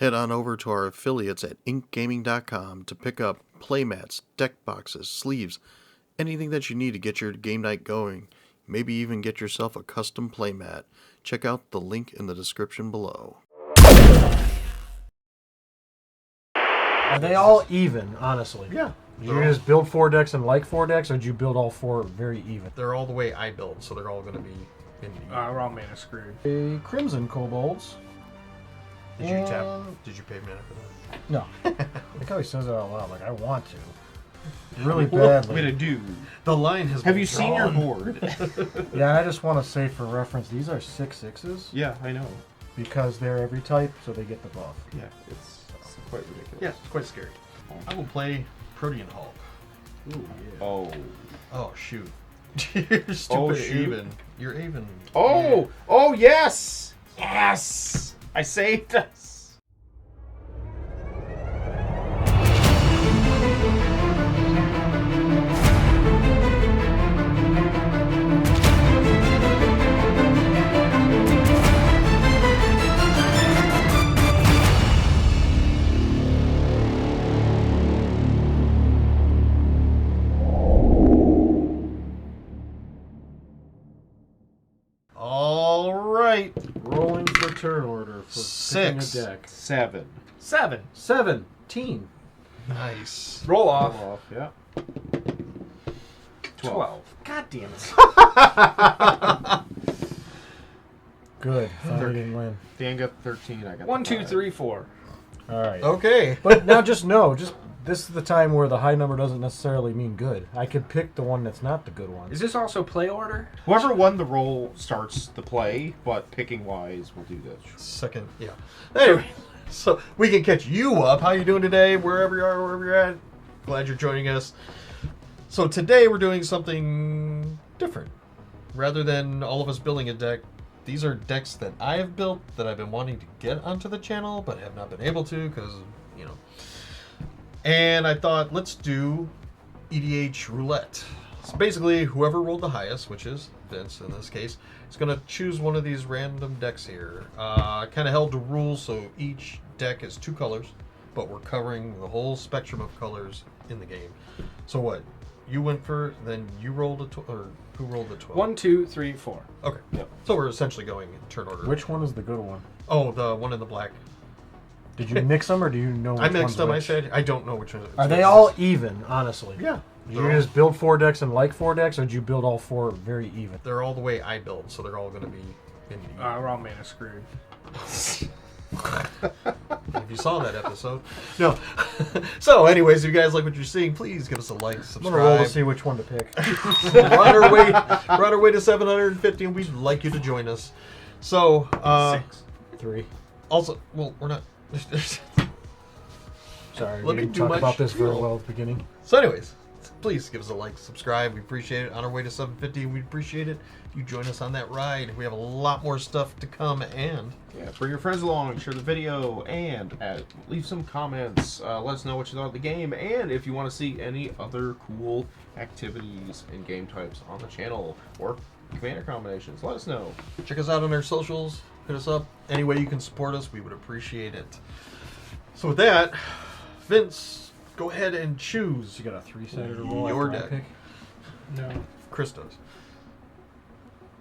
Head on over to our affiliates at inkgaming.com to pick up playmats, deck boxes, sleeves, anything that you need to get your game night going. Maybe even get yourself a custom playmat. Check out the link in the description below. Are they all even, honestly? Yeah. Did you just build 4 decks and like 4 decks, or did you build all 4 very even? They're all the way I build, so they're all going to be in the We're all mana screwed. A Crimson Kobolds. Did you tap? Did you pay mana for that? No. Like how he says it out loud, like I want to. Really badly. What to do? The line has Have been you seen your drawn. board? Yeah, I just want to say for reference, these are 6/6s Yeah, I know. because they're every type, so they get the buff. Yeah, it's quite ridiculous. Yeah, it's quite scary. I will play Protean Hulk. Ooh, yeah. Oh. Oh, shoot. You're stupid. Oh, shoot. Even. You're even. Oh! Oh, yes! Yes! I saved us! All right. Rolling for turn order for picking a 6. deck. 7. 17. Nice. Roll off. Yeah. 12. God damn it. Good. Finally didn't win. Dan got 13. I got 1, 2, 5. 3, 4. All right. Okay. But now just know, this is the time where the high number doesn't necessarily mean good. I could pick the one that's not the good one. Is this also play order? Whoever won the roll starts the play, but picking wise, we'll do this. Second. Yeah. Anyway, so we can catch you up. How you doing today? Wherever you are, wherever you're at. Glad you're joining us. So today we're doing something different. Rather than all of us building a deck, these are decks that I have built that I've been wanting to get onto the channel, but have not been able to because, you know. And I thought, let's do EDH roulette. So basically, whoever rolled the highest, which is Vince in this case, is going to choose one of these random decks here. Kind of held to rules, so each deck is 2 colors, but we're covering the whole spectrum of colors in the game. So what? You went first, then you rolled or who rolled the 12? 1, 2, 3, 4. Okay. Yep. So we're essentially going in turn order. Which one is the good one? Oh, the one in the black. Did you mix them, or do you know which I mixed them. one's I which? said I don't know which one. Are they all even, honestly? Yeah. Did you just build 4 decks and like 4 decks, or did you build all 4 very even? They're all the way I build, so they're all going to be in the. We're all mana screwed. If you saw that episode. No. So, anyways, if you guys like what you're seeing, please give us a like, I'm gonna roll to subscribe. see which one to pick. We're on our way to 750, and we'd like you to join us. So, 6. 3. also, well, we're not. Sorry, Let we me didn't do talk my about this very spiel. well at the beginning. So, anyways, please give us a like, subscribe. We appreciate it. On our way to 750, we'd appreciate it if you join us on that ride. We have a lot more stuff to come, and Yeah, bring your friends along, share the video, and leave some comments. Let us know what you thought of the game, and if you want to see any other cool activities and game types on the channel, or commander combinations, let us know. check us out on our socials. Hit us up. Any way you can support us, we would appreciate it. So, with that, Vince, go ahead and choose. You got a 3-sided to roll Your after I deck. pick? No. Chris does.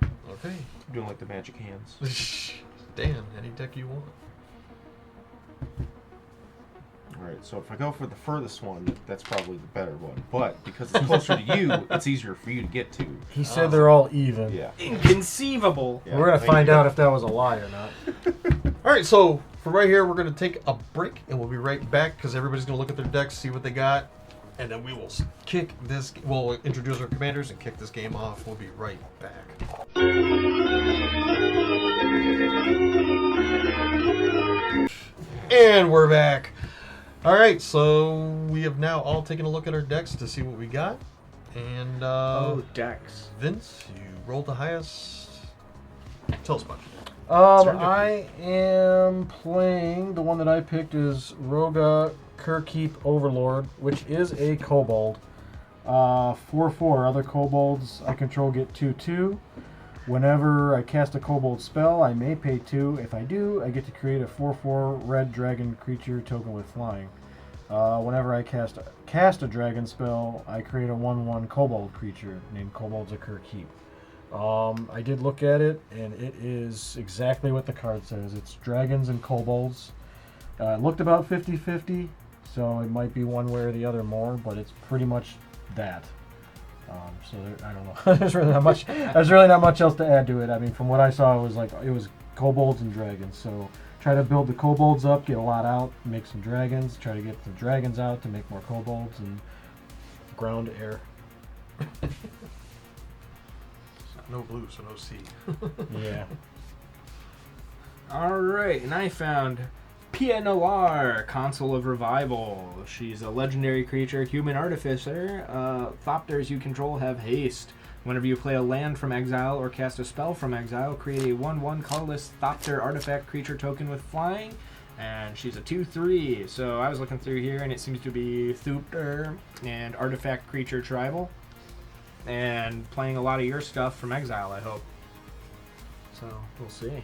Okay. I'm doing like the magic hands. Dan, any deck you want. Alright, so if I go for the furthest one, that's probably the better one. But because it's closer to you, it's easier for you to get to. He said they're all even. Yeah. Inconceivable. Yeah, We're gonna thank find you. out if that was a lie or not. All right, so for right here, we're going to take a break, and we'll be right back because everybody's going to look at their decks, see what they got, and then we will kick this. We'll introduce our commanders and kick this game off. We'll be right back. And we're back. All right, so we have now all taken a look at our decks to see what we got, and decks. Vince, you rolled the highest. Tell us about it. I am playing, the one that I picked is Rohgahh Kerkeep Overlord, which is a kobold. 4/4. Other kobolds I control get 2/2. Whenever I cast a kobold spell, I may pay 2. If I do, I get to create a 4/4 red dragon creature token with flying. Whenever I cast a dragon spell, I create a 1/1 kobold creature named Kobold's Occur Keep. I did look at it, and it is exactly what the card says. It's dragons and kobolds. It looked about 50-50, so it might be one way or the other more, but it's pretty much that. So I don't know. There's really not much. There's really not much else to add to it. I mean, from what I saw, it was kobolds and dragons. So try to build the kobolds up, get a lot out, make some dragons. Try to get the dragons out to make more kobolds and ground air. No blue, so no sea. Yeah. Alright, and I found Pia Nalaar, Consul of Revival. She's a legendary creature, human artificer. Thopters you control have haste. Whenever you play a land from exile or cast a spell from exile, create a 1/1 colorless Thopter artifact creature token with flying. And she's a 2/3. So I was looking through here, and it seems to be Thopter and artifact creature tribal. And playing a lot of your stuff from exile, I hope. So we'll see.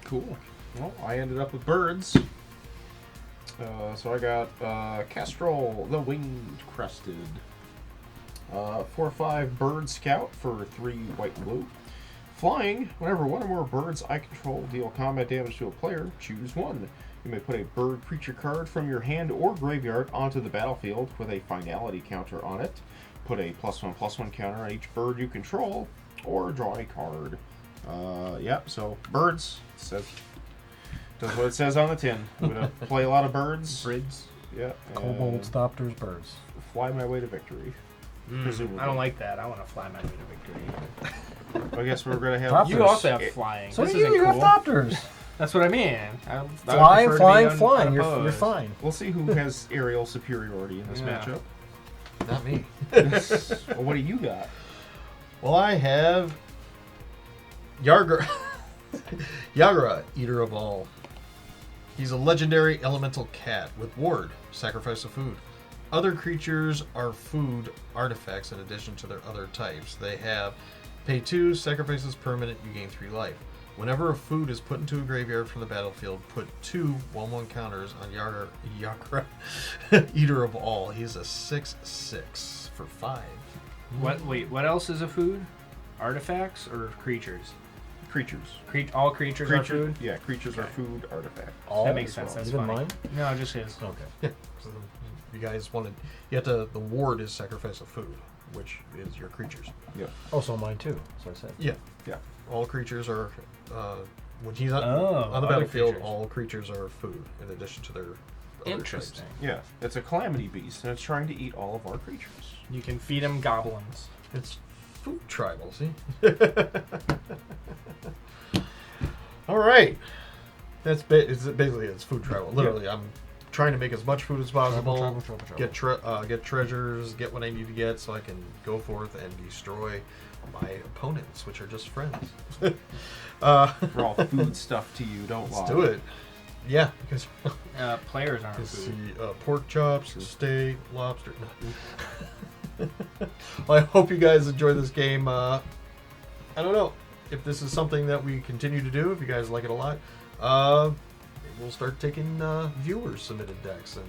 Cool. Well, I ended up with birds. So I got Kastral, the Winged Crested. 4/5 Bird Scout for 3 white and blue. Flying, whenever one or more birds I control deal combat damage to a player, choose one. You may put a bird creature card from your hand or graveyard onto the battlefield with a finality counter on it. Put a +1/+1 counter on each bird you control, or draw a card. Yep, so birds, does what it says on the tin. I'm going to play a lot of birds. Brids. Yeah. Kobolds, Thopters, birds. Fly my way to victory. Presumably. I don't like that. I want to fly my way to victory. I guess we're going to have... Thopters. You also have flying. So this do you. isn't You have cool. Thopters. That's what I mean. Flying. You're unopposed. fine. We'll see who has aerial superiority in this Yeah. matchup. Not me. Well, what do you got? Well, I have Ygra. Ygra, Eater of All. He's a legendary elemental cat with ward, sacrifice of food. Other creatures are food artifacts in addition to their other types. They have pay 2, sacrifices permanent, you gain 3 life. Whenever a food is put into a graveyard from the battlefield, put 2 1/1 counters on Ygra, Eater of All. He's a 6/6 for 5. Wait, what else is a food? Artifacts or creatures? Creatures. All creatures are food? Yeah, creatures are Okay. food artifacts. All That makes as sense. well. That's Even funny. mine? No, just his. Okay. Yeah. So you guys wanted, the ward is sacrifice of food, which is your creatures. Yeah. Oh, so mine too. So I said. Yeah. Yeah. All creatures are, when he's on the other battlefield, creatures. all creatures are food in addition to their other Interesting. types. Yeah, it's a calamity beast, and it's trying to eat all of our creatures. You can feed him goblins. It's food tribal, see? All right. It's basically it's food tribal. Literally, I'm trying to make as much food as possible. Tribal. Get treasures, get what I need to get, so I can go forth and destroy my opponents, which are just friends. We're all food stuff to you, don't lie. Let's do it. Yeah, because Players aren't you food. see pork chops, steak, lobster. No. Well, I hope you guys enjoy this game. I don't know if this is something that we continue to do. If you guys like it a lot, we'll start taking viewers submitted decks and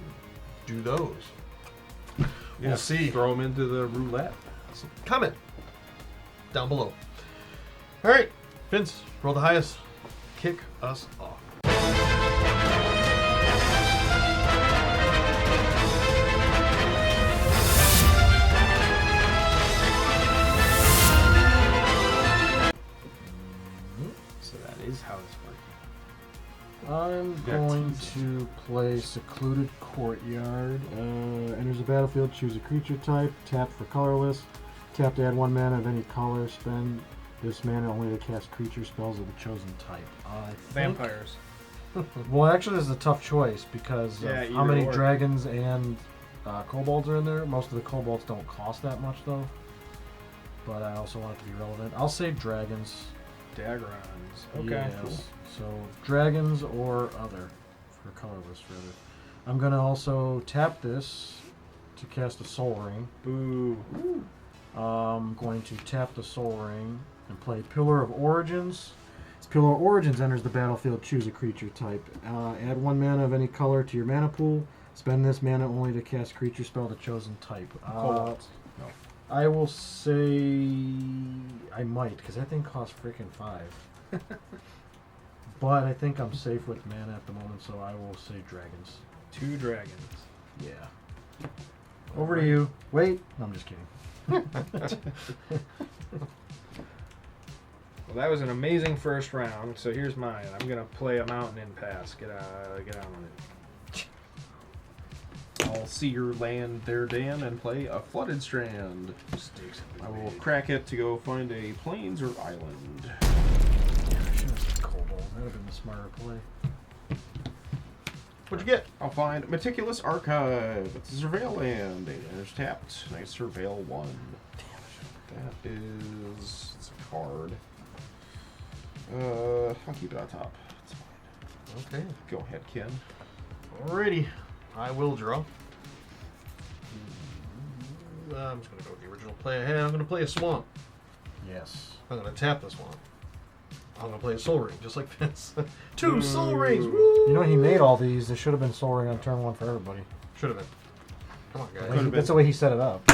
do those. Yeah, We'll see. Throw them into the roulette. So comment down below. All right, Vince, roll the highest. Kick us off. So that is how it's working. I'm going to play Secluded Courtyard. Enters the battlefield, choose a creature type, tap for colorless, tap to add 1 mana of any color, spend this mana only to cast creature spells of the chosen type. Vampires. Well, actually, this is a tough choice because Yeah, of how either many or. dragons and kobolds are in there. Most of the kobolds don't cost that much, though. But I also want it to be relevant. I'll say dragons. Dagrons. Okay. Yes. Cool. So dragons or other for colorless rather. I'm gonna also tap this to cast a Soul Ring. Boo. I'm going to tap the Soul Ring and play Pillar of Origins. As Pillar of Origins enters the battlefield, choose a creature type. Add 1 mana of any color to your mana pool. Spend this mana only to cast creature spell of the chosen type. No. I will say I might, because that thing costs freaking 5. But I think I'm safe with mana at the moment, so I will say dragons. 2 dragons. Yeah. Over to you. Wait. No, I'm just kidding. Well, that was an amazing first round. So here's mine. I'm gonna play a mountain in pass. Get out on it. I'll see your land there, Dan, and play a Flooded Strand. I will crack it to go find a plains or island. Yeah, I should have said Kobold. That would have been the smarter play. What'd you get? I'll find Meticulous Archive. It's a Surveil land. It's tapped. Nice Surveil 1. That is... it's a card. I'll keep it on top. It's fine. Okay. Go ahead, Ken. Alrighty. I will draw. I'm just going to go with the original play I had. I'm going to play a swamp. Yes. I'm going to tap the swamp. I'm going to play a soul ring, just like Vince. 2 soul rings! Woo! You know, he made all these. There should have been Soul Ring on turn 1 for everybody. Should have been. Come on, guys. Could've That's the way he set it up.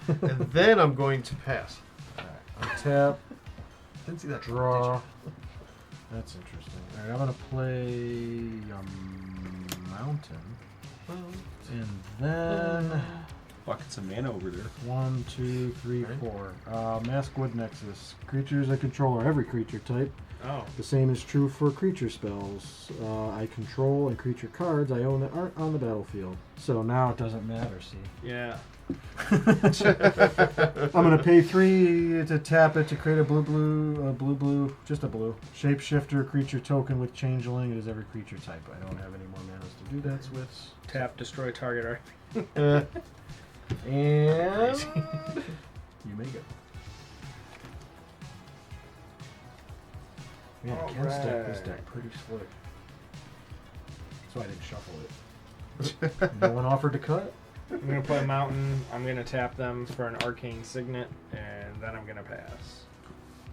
And then I'm going to pass. Untap, Didn't see that. draw. That's interesting. Alright, I'm going to play Mountain. And then... Buckets of mana over there. 1, 2, 3, 4. Maskwood Nexus. Creatures I control are every creature type. Oh. The same is true for creature spells. I control and creature cards I own that aren't on the battlefield. So now it doesn't matter, see? Yeah. I'm going to pay 3 to tap it to create a blue, just a blue. Shapeshifter creature token with Changeling. It is every creature type. I don't have any more manas to do that with. Tap, destroy target art. And you may go. Man, I can stack this deck pretty slick. So I didn't shuffle it. No one offered to cut? I'm gonna play mountain. I'm gonna tap them for an arcane signet, and then I'm gonna pass.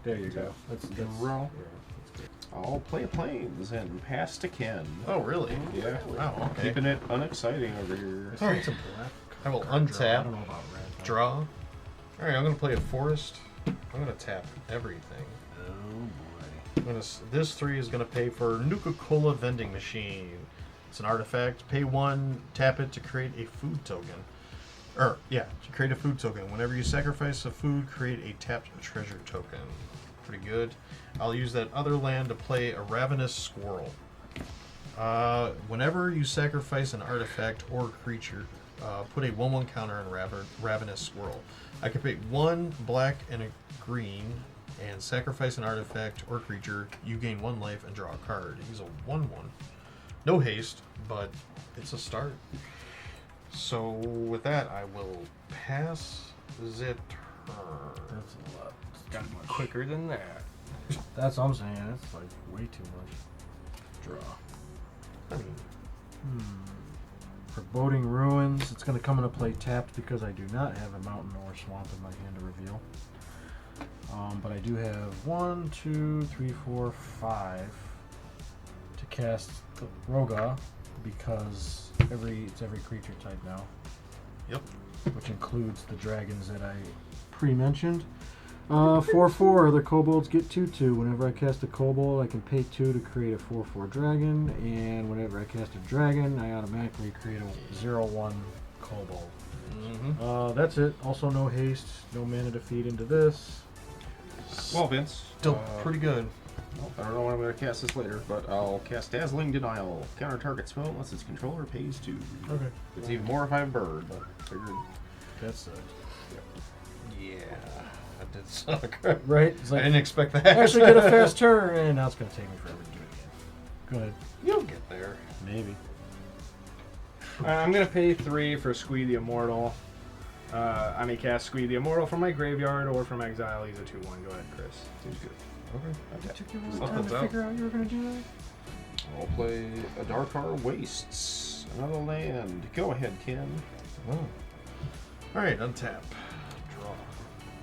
There you go. That's Draw. I'll play a plains and pass to Ken. Oh, really? Yeah. Wow, okay. Keeping it unexciting over here. Alright. It's a black. I will card draw. I untap, don't know about red. draw. Alright, I'm going to play a forest. I'm going to tap everything. Oh boy. This 3 is going to pay for Nuka-Cola Vending Machine. It's an artifact. Pay 1, tap it to create a food token. To create a food token. Whenever you sacrifice a food, create a tapped treasure token. Pretty good. I'll use that other land to play a Ravenous Squirrel. Whenever you sacrifice an artifact or creature, put a 1/1 counter on Ravenous Squirrel. I can pay 1 black and a green and sacrifice an artifact or creature. You gain 1 life and draw a card. He's a 1/1. No haste, but it's a start. So with that, I will pass the turn. That's a lot. Got quicker than that. That's what I'm saying. That's like way too much. Draw. I mean, Foreboding Ruins. It's going to come into play tapped because I do not have a mountain or swamp in my hand to reveal. But I do have 1, 2, 3, 4, 5 to cast the Rohgahh because it's every creature type now. Yep. Which includes the dragons that I pre-mentioned. 4/4, other kobolds get 2/2. Whenever I cast a kobold, I can pay 2 to create a 4/4 dragon, and whenever I cast a dragon, I automatically create a 0/1 kobold. That's it. Also, no haste, no mana to feed into this. Well, Vince. Still pretty good. Well, I don't know when I'm going to cast this later, but I'll cast Dazzling Denial. Counter target spell unless its controller pays 2. Okay. It's even more if I have Bird, but figured. That's Yeah, that did suck. right. It's I like, didn't expect that. actually get a fast turn, and now it's going to take me forever to do it again. Go ahead. You'll get there. Maybe. I'm gonna pay 3 for Squee the Immortal. I may cast Squee the Immortal from my graveyard or from exile. He's a 2/1. Go ahead, Chris. Seems good. Okay. It took you a Something's long time to out. figure out you were going to do that? I'll play a Darkar Wastes. Another land. Go ahead, Ken. Oh. Alright, untap. Draw.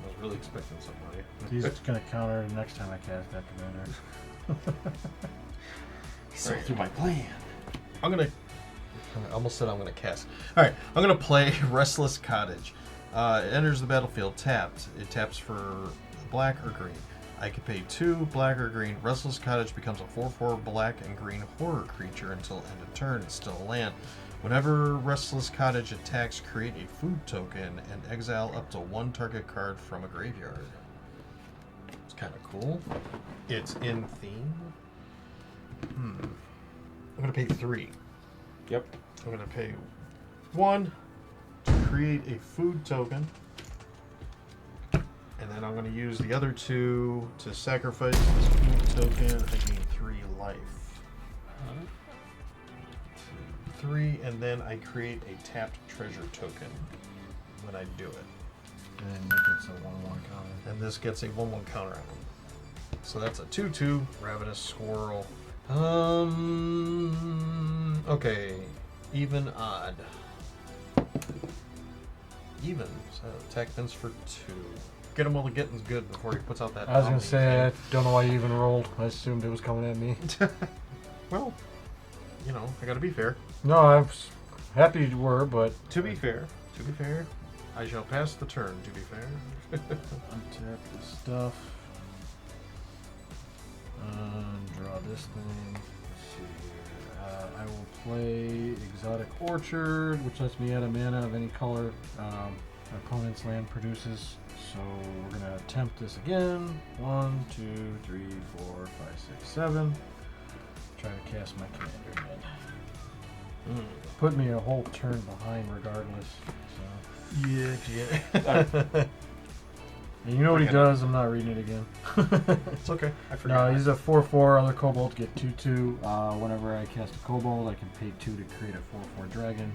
I was really expecting somebody. He's going to counter next time I cast that commander. He saw through my plan. I'm gonna. I almost said I'm gonna cast. All right, I'm gonna play Restless Cottage. It enters the battlefield tapped. It taps for black or green. I can pay 2 black or green. Restless Cottage becomes a 4/4 black and green horror creature until end of turn. It's still a land. Whenever Restless Cottage attacks, create a food token and exile up to 1 target card from a graveyard. It's kind of cool. It's in theme. I'm gonna pay 3. Yep. I'm gonna pay 1 to create a food token, and then I'm gonna use the other 2 to sacrifice this food token. I gain 3 life. 3, and then I create a tapped treasure token when I do it. And it gets a 1/1 counter. And this gets a 1/1 counter on it. So that's a 2/2 Ravenous Squirrel. Okay. Even, odd. Even. So attack Vince for 2. Get him while the getting's good before he puts out that. I was going zombie to say, I thing. don't know why you even rolled. I assumed it was coming at me. Well, you know, I gotta be fair. No, I'm happy you were, but... To be fair, I shall pass the turn, to be fair. Untap this stuff. Draw this thing. Let's see here. I will play Exotic Orchard, which lets me add a mana of any color my opponent's land produces. So we're going to attempt this again. 1, 2, 3, 4, 5, 6, 7. Try to cast my commander in. Put me a whole turn behind regardless. So. Yeah. And you know what he does? I'm not reading it again. It's okay. I forgot. No, he's a 4/4. Other kobold get 2/2. Whenever I cast a kobold, I can pay 2 to create a 4/4 dragon.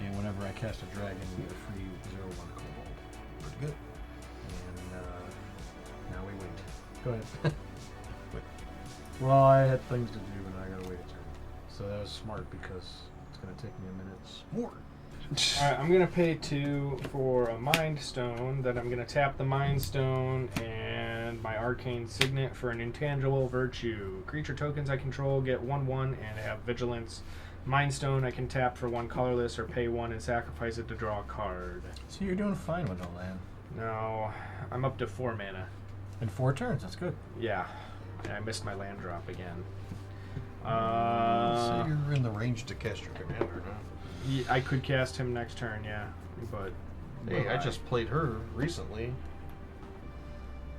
And whenever I cast a dragon, we get a free 0/1 kobold. Pretty good. And now we wait. Go ahead. Wait. Well, I had things to do, and I gotta wait a turn. So that was smart because it's gonna take me a minute. More. Alright, I'm gonna pay 2 for a Mind Stone. Then I'm gonna tap the Mind Stone and my Arcane Signet for an Intangible Virtue. Creature tokens I control get 1/1 and have Vigilance. Mind Stone I can tap for 1 colorless or pay 1 and sacrifice it to draw a card. So you're doing fine with the land. No, I'm up to 4 mana. In 4 turns, that's good. Yeah, and I missed my land drop again. So you're in the range to cast your commander, huh? I could cast him next turn, yeah, but Hey, I just played her recently.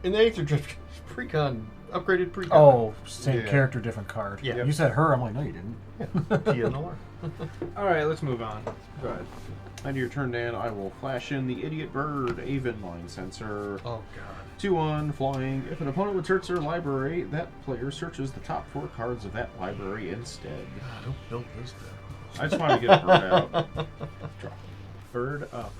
In the Aether Drift Precon, upgraded Precon. Oh, same Yeah. character, different card. Yeah. You said her. I'm like, no, you didn't. Pia Nalaar. all right. Let's move on. Go ahead. End of your turn, Dan. I will flash in the Idiot Bird, Aven Mind Sensor. Oh, God. 2/1, flying. If an opponent would search their library, that player searches the top 4 cards of that library instead. God, who built this thing? I just wanted to get a bird out. Drop. Bird up.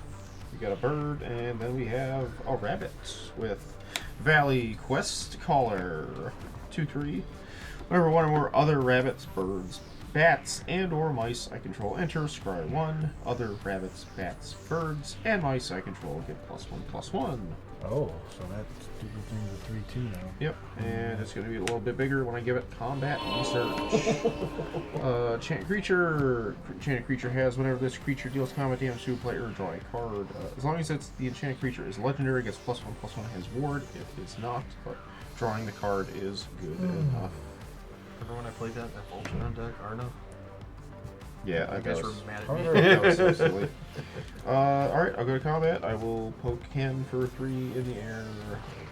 We got a bird, and then we have a rabbit with Valley Quest Caller. 2/3. Whenever one or more other rabbits, birds, bats, and or mice I control enter, scry 1. Other rabbits, bats, birds, and mice I control get +1/+1. Oh, so that stupid thing's a 3/2 now. Yep, and it's going to be a little bit bigger when I give it combat research. Enchanted creature has whenever this creature deals combat damage to a player, draw a card. As long as the enchanted creature is legendary, gets +1/+1, has ward. If it's not, but drawing the card is good enough. Remember when I played that Voltron deck, Arna? Yeah, I You guys guess. were mad Oh, at no, me. That was so silly. Alright, I'll go to combat. I will poke Ken for 3 in the air.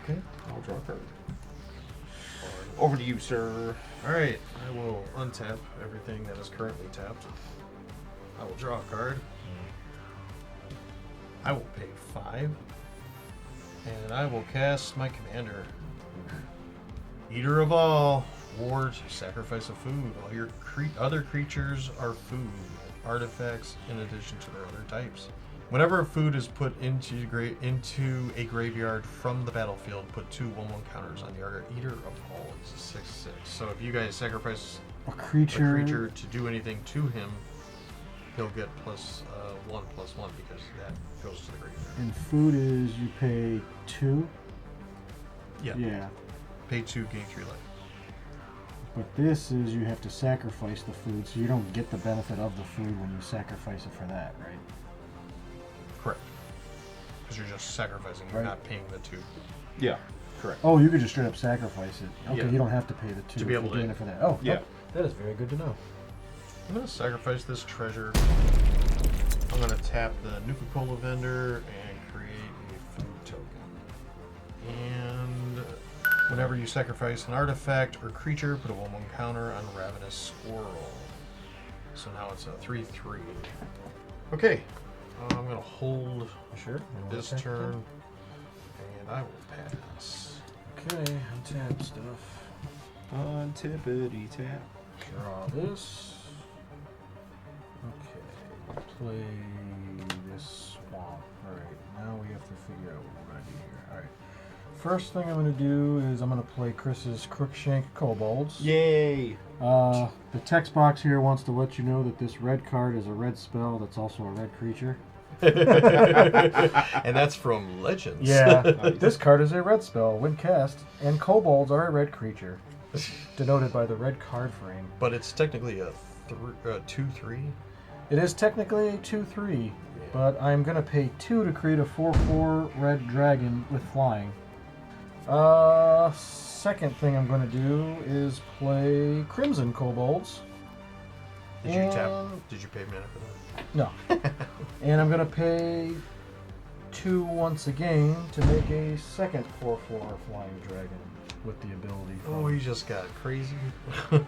Okay. I'll draw a card. Over to you, sir. Alright, I will untap everything that is currently tapped. I will draw a card. I will pay 5. And I will cast my commander. Eater of all. Ward, sacrifice of food. All your other creatures are food. Artifacts in addition to their other types. Whenever a food is put into a graveyard from the battlefield, put 2 1/1 counters on the Eater of all. It's a 6/6. So if you guys sacrifice A creature. a creature to do anything to him, he'll get +1/+1 because that goes to the graveyard. And food is you pay 2. Yeah. Yeah. Pay 2, gain 3 life. But this is you have to sacrifice the food, so you don't get the benefit of the food when you sacrifice it for that, right? Correct. Because you're just sacrificing, you're Right. not paying the 2. Yeah, correct. Oh, you could just straight up sacrifice it. Okay, Yeah. you don't have to pay the 2 To be if able you're to- doing it for that. Oh, Yeah. yep. That is very good to know. I'm going to sacrifice this treasure. I'm going to tap the Nuka-Cola vendor and create a food token. And whenever you sacrifice an artifact or creature, put a 1/1 counter on Ravenous Squirrel. So now it's a 3/3. Okay, I'm going to hold Sure. You wanna this attack turn, and I will pass. them? Okay, untap stuff. On tippity tap. Draw this. Okay, play this swamp. Alright, now we have to figure out what we're going to do here. Alright. First thing I'm going to do is I'm going to play Chris's Crookshank Kobolds. Yay! The text box here wants to let you know that this red card is a red spell that's also a red creature. And that's from Legends. Yeah, this card is a red spell when cast, and kobolds are a red creature, denoted by the red card frame. But it's technically a 2/3. It is technically a 2/3, but I'm going to pay 2 to create a 4/4 red dragon with flying. Second thing I'm going to do is play Crimson Kobolds. Did you tap? And- Did you pay mana for that? No. And I'm going to pay 2 once again to make a second 4/4 flying dragon with the ability. Oh, he just got crazy.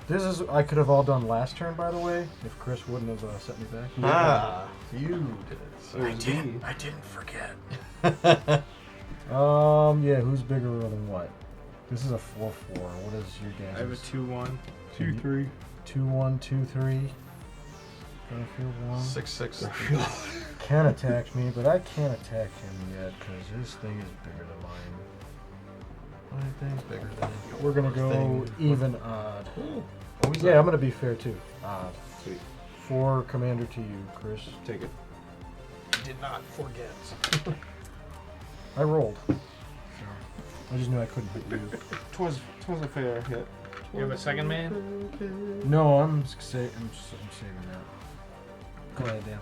This is I could have all done last turn, by the way, if Chris wouldn't have set me back. You did it. I didn't forget. Yeah, who's bigger than what? This is a 4/4. What is your guys'? I have a 2/1. 2/3. 2/1, 2/3. Garfield 1. 6/6. Can attack me, but I can't attack him yet because his thing is bigger than mine. My thing's bigger than yours. We're gonna go thing. even odd. Oh, he's Yeah, not- I'm gonna be fair too. Odd. Sweet. 4 commander to you, Chris. Take it. Did not forget. I rolled. So, I just knew I couldn't hit you. Twas a fair hit. You have a second man? No, I'm saving that. Go ahead, Dan.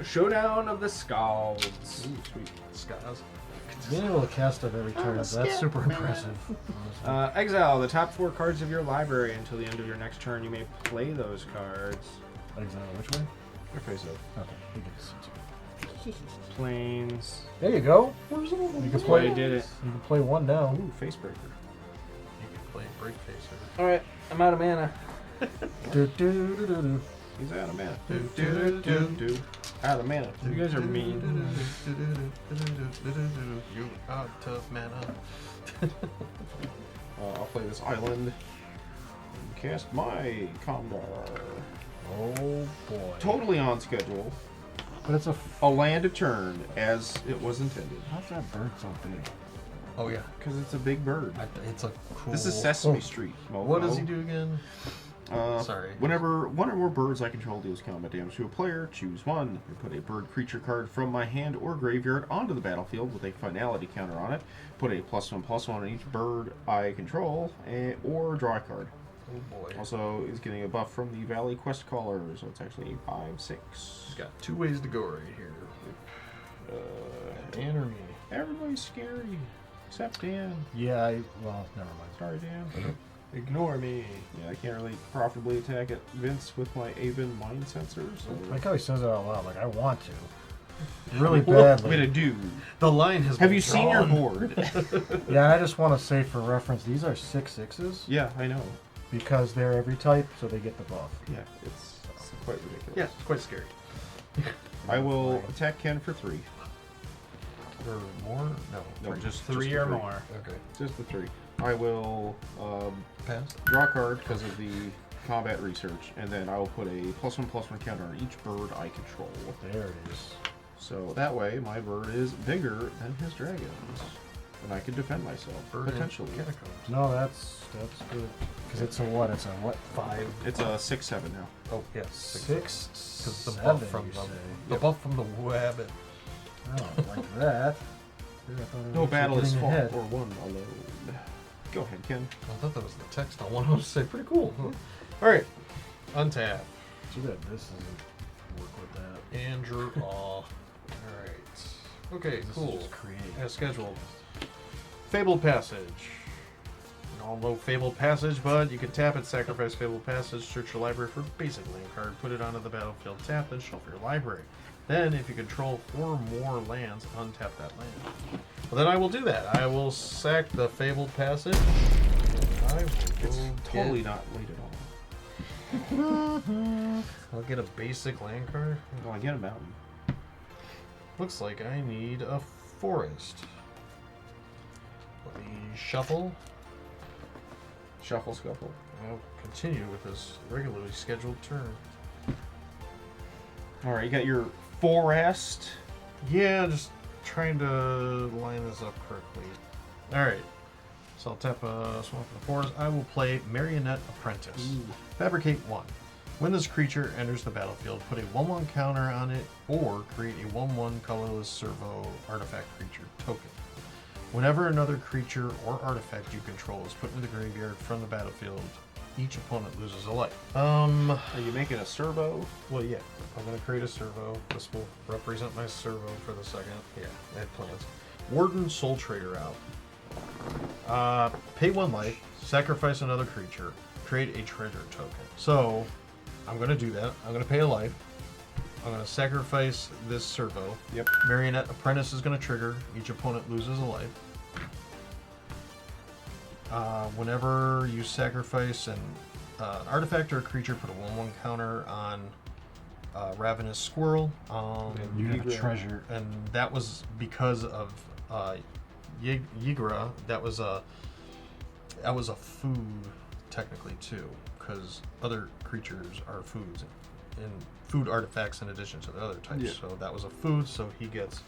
Showdown of the Scalds. Ooh, sweet. Skies. Being able to cast stuff every turn, that's super impressive. honestly. Exile the top 4 cards of your library until the end of your next turn. You may play those cards. Exile, which way? Your face up. Okay, he gets it. Planes. There you go. You can That's why play. I did it. You can play 1 now. Ooh, face breaker. You can play Breakfacer. Alright, I'm out of mana. Do, do, do, do, do. He's out of mana. Do. Out of mana. You guys are mean. You out of mana. I'll play this island. And cast my Condor. Oh boy. Totally on schedule. But it's a. A land a turn as it was intended. How's that bird so big? Oh yeah, Because it's a big bird. it's a cool. This is Sesame Street. What does he do again? Sorry. Whenever one or more birds I control deals combat damage to a player, choose one. I put a bird creature card from my hand or graveyard onto the battlefield with a finality counter on it. Put a +1/+1 on each bird I control, or draw a card. Oh boy. Also, is getting a buff from the Valley Quest Caller, so it's actually a 5/6. He's got 2 ways to go right here. Dan or me? Everybody's scary, except Dan. Yeah, well, never mind. Sorry, Dan. Ignore me. Yeah, I can't really profitably attack at Vince with my Avon Mind Sensor, so... I like how he says it out loud, like, I want to. Really badly. What to do? The line has. Have been you seen your drawn. board? Yeah, I just want to say for reference, these are 6/6s Yeah, I know. because they're every type, so they get the buff. Yeah, it's quite ridiculous. Yeah, it's quite scary. I will attack Ken for 3. Or more? No. Just 3 the or 3. more. Okay. Just the 3. I will Pass. draw a card because of the combat research, and then I will put a +1/+1 counter on each bird I control. There it is. So that way, my bird is bigger than his dragons. And I can defend myself, Verdant potentially. Catacombs. No, that's good. Because it's a what? It's a what? 5. It's a 6/7 now. Oh, yes. 6, Because the 7, buff from you the, say. the buff from the web. I don't like that. I thought I No was battle is getting fought ahead. or won alone. Go ahead, Ken. I thought that was the text on one. I was say pretty cool. All right, untap. Too bad this doesn't work with that. Andrew All right. Okay, This is cool. just create. As scheduled. Fabled Passage. We all know Fabled Passage, but you can tap it, sacrifice Fabled Passage, search your library for basic land card, put it onto the battlefield, tap, then shuffle your library. Then, if you control 4 more lands, untap that land. Well, then I will do that. I will sack the Fabled Passage. And I will It's go totally get, not late at all. I'll get a basic land card. Well, I get a mountain. Looks like I need a forest. Let me shuffle. Shuffle, scuffle. I'll continue with this regularly scheduled turn. All right, you got your forest. Yeah, just trying to line this up correctly. Alright. So I'll tap a swamp in the forest. I will play Marionette Apprentice. Fabricate 1. When this creature enters the battlefield, put a 1/1 counter on it or create a 1/1 colorless servo artifact creature token. Whenever another creature or artifact you control is put into the graveyard from the battlefield, each opponent loses a life. Are you making a servo? Well, yeah. I'm going to create a servo. This will represent my servo for the second. Yeah, I had plans. Warden Soul Trader out. Pay 1 life, sacrifice another creature, create a treasure token. So, I'm going to do that. I'm going to pay a life. I'm going to sacrifice this servo. Yep. Marionette Apprentice is going to trigger. Each opponent loses a life. Whenever you sacrifice an artifact or a creature, put a 1/1 counter on Ravenous Squirrel. You have a Ygra. treasure. And that was because of Ygra. That was a food technically too, because other creatures are foods and food artifacts in addition to the other types. Yeah. So that was a food, so he gets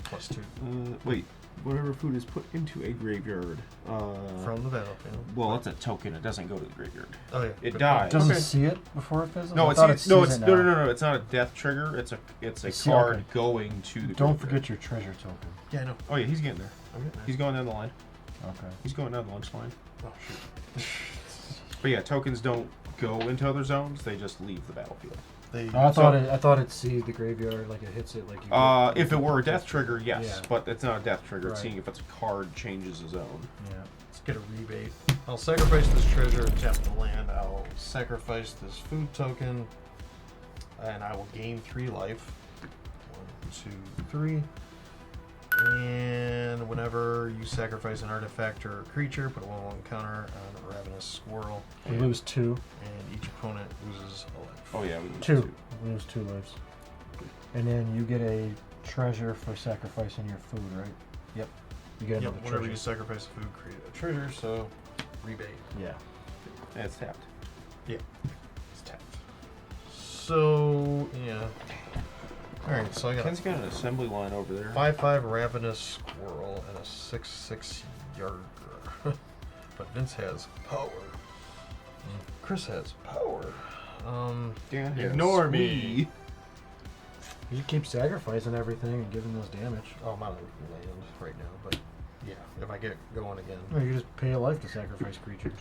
+2 Wait. Whatever food is put into a graveyard. from the battlefield. Well, that's a token. It doesn't go to the graveyard. Oh yeah, It good dies. Doesn't Okay. see it before it fizzles? No, I it's thought no, it's sees it no, now. no. It's not a death trigger. It's a See, card okay. going to the. Don't graveyard. forget your treasure token. Yeah, I know. Oh yeah, he's getting there. I'm getting there. He's going down the line. Okay. He's going down the lunch line. Oh shoot. But yeah, tokens don't go into other zones. They just leave the battlefield. They, I thought it sees the graveyard like it hits it like you. If it were a death trigger, yes, Yeah. but it's not a death trigger. It's Right. seeing if it's a card changes a zone. Yeah. let's get a rebate. I'll sacrifice this treasure and tap the land. I'll sacrifice this food token, and I will gain 3 life. 1, 2, 3. And whenever you sacrifice an artifact or a creature, put a 1/1 counter on a Ravenous Squirrel, We lose 2. and each opponent loses a life. Oh yeah, we lose 2. We lose 2 lives. And then you get a treasure for sacrificing your food, right? Yep. You get Yep, another whenever treasure. you sacrifice a food, create a treasure, so rebate. Yeah. Yeah, it's tapped. Yeah, it's tapped. So, yeah. Alright, so I got Ken's got an assembly line over there. 5/5 Ravenous Squirrel and a 6/6 Ygra. But Vince has power. Chris has power. Dan has Ignore me. me. You keep sacrificing everything and giving those damage. Oh, I'm out of land right now, but yeah, if I get going again. Or you just pay a life to sacrifice creatures.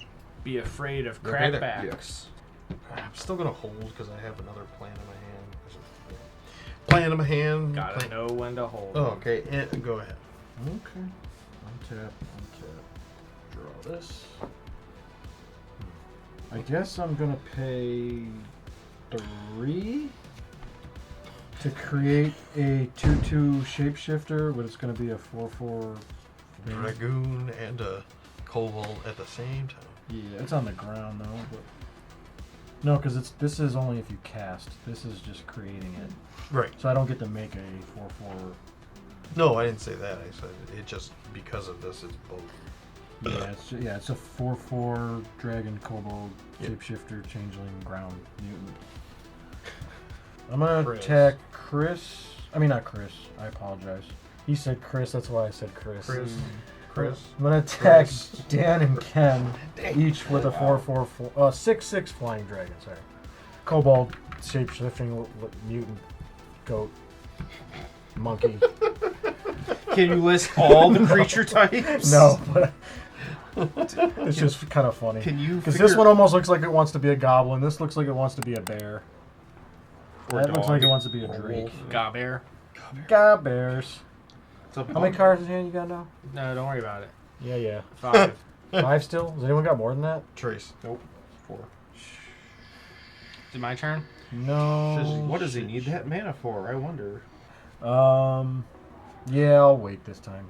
Be afraid of Okay, there. crackbacks. I'm still gonna hold because I have another plan in my hand. Plan in my hand. Gotta plan- know when to hold. Oh, okay, and go ahead. Okay. Untap. Draw this. I guess I'm gonna pay 3 to create a 2/2 shapeshifter, but it's gonna be a 4/4. Dragoon and a Kobold at the same time. Yeah, it's on the ground though. But no, because this is only if you cast. This is just creating it, Right. so I don't get to make a 4/4. No, I didn't say that. I said it just because of this, it's both. Yeah, it's a 4/4 dragon kobold Yep. shapeshifter changeling ground mutant. I'm gonna Chris. attack Chris. I mean not Chris. I apologize. He said Chris, that's why I said Chris. Chris. I'm gonna attack Dan and Ken, each with a 6/6 flying dragon. Sorry, kobold, shape-shifting, mutant, goat, monkey. Can you list all the creature types? No, but it's just kind of funny. Can you? Because this one almost looks like it wants to be a goblin. This looks like it wants to be a bear. That looks like it wants to be a drake. Gabear. Ga bears. It's a How many cards in hand you got now? No, don't worry about it. Yeah. 5. 5 still? Has anyone got more than that? Trace. Nope. 4. Is it my turn? No. What does he need that mana for? I wonder. Yeah, I'll wait this time.